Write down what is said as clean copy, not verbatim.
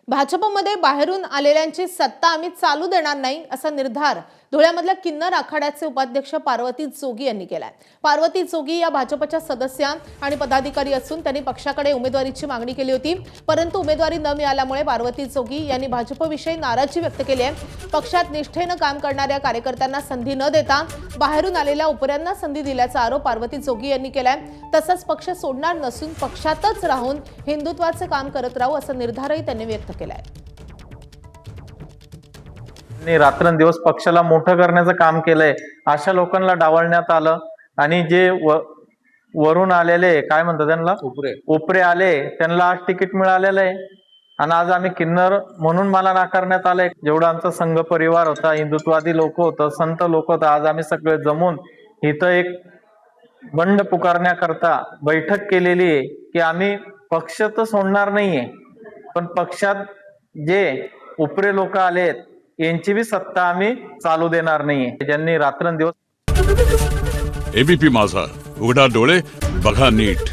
भाजपमध्ये बाहेरून आलेल्यांची सत्ता आम्ही चालू देणार नाही असा निर्धार धुळ्यामधल्या किन्नर आखाड्याचे उपाध्यक्ष पार्वती जोगी यांनी केलाय। पार्वती जोगी या भाजपच्या सदस्य आणि पदाधिकारी असून त्यांनी पक्षाकडे उमेदवारीची मागणी केली होती, परंतु उमेदवारी न मिळाल्यामुळे पार्वती जोगी यांनी भाजपविषयी नाराजी व्यक्त केली आहे। पक्षात निष्ठेनं काम करणाऱ्या कार्यकर्त्यांना संधी न देता बाहेरून आलेल्या उपऱ्यांना संधी दिल्याचा आरोप पार्वती जोगी यांनी केलाय। तसंच पक्ष सोडणार नसून पक्षातच राहून हिंदुत्वाचे काम करत राहू असा निर्धारही त्यांनी व्यक्त केलाय। रात्रंदिवस पक्षाला मोठं करण्याचं काम केलंय, अशा लोकांना डावलण्यात आलं आणि जे वरून आलेले काय म्हणतात त्यांना उपरे आले त्यांना आज तिकीट मिळालेलं आहे आणि आज आम्ही किन्नर म्हणून मला नाकारण्यात आलंय। जेवढा आमचा संघ परिवार होता, हिंदुत्वादी लोक होतं, संत लोक होतं, आज आम्ही सगळे जमून इथं एक बंड पुकारण्याकरता बैठक केलेली आहे की आम्ही पक्ष तर सोडणार नाहीये, पण पक्षात जे उपरे लोक आलेत यांची भी सत्ता आम्ही चालू देणार नाहीये। ज्यांनी रात्रंदिवस एबीपी माझा, उघडा डोळे बघा नीट।